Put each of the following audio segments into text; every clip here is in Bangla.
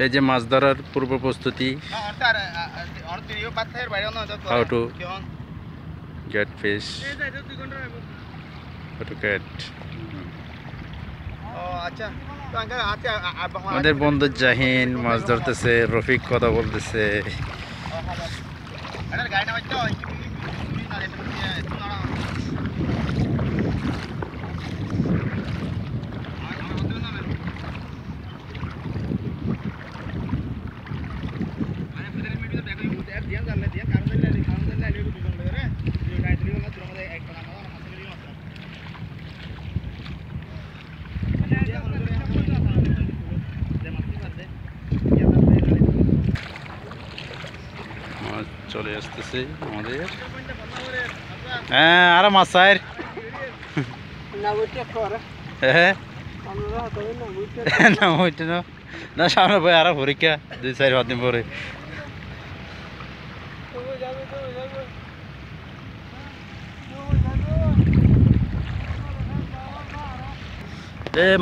এই যে মাছ ধরার পূর্ব প্রস্তুতি, how to get fish, how to get. আমাদের বন্ধু জাহিন মাছ ধরতেছে, রফিক কথা বলতেছে। মাছ চলে আসতেছে আমাদের। হ্যাঁ, আরো মাছ চাই। হ্যাঁ না ওইটা না, সামনে বই আরো পরীক্ষা 2-4 দিন পরে।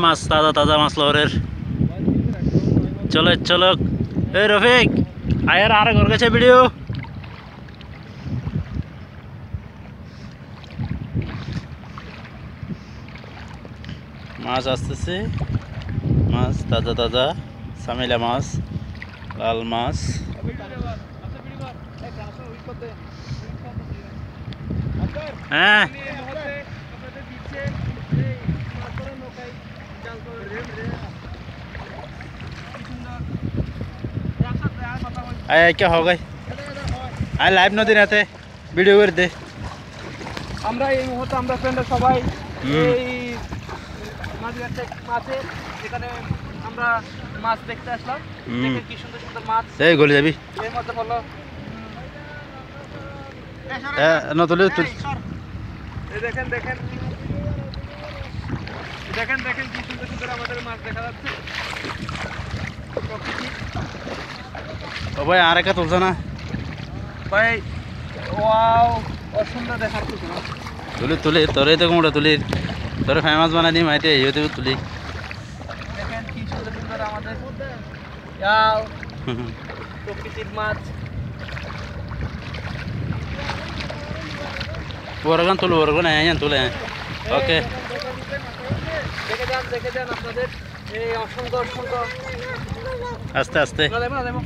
মাছ তাজা তাজা মাছ লহরের। চলো চলো, এই রফিক আয়ার আর ঘর গেছে ভিডিও। মাছ আসতেছে, মাছ তাজা তাজা, সামিলা মাছ, লাল মাছ। হ্যাঁ আয় क्या हो गई আয় লাইভ নদী রাতে ভিডিও করে দে। আমরা এই মুহূর্তে আমরা ফ্রেন্ডরা সবাই এই মাছে এখানে আমরা মাছ দেখতে আসলাম। দেখেন কি সুন্দর সুন্দর মাছ। এই গলে যাবি এর মধ্যে বলো না তুলে তুল। এই দেখেন দেখেন দেখেন দেখেন কি সুন্দর সুন্দর আমাদের মাছ দেখা যাচ্ছে। ও ভাই আর একা তুলছ না ভাই? ওয়াও, অসুন্দর দেখার কিছু না। তুলি তুলি তোরে তো কোমড়া তুলি, তোরে ফেমাস বানাই দিই মাইতে ইউটিউব তুলি। দেখেন কি সুন্দর সুন্দর আমাদের ইয়াও প্রকৃতির মাছ। ওরগান তুলো, ওরগান আyan তুলে। ওকে, দেখে যান আপনাদের এই অসংখ্য অসংখ্য। আস্তে আস্তে। না দেবো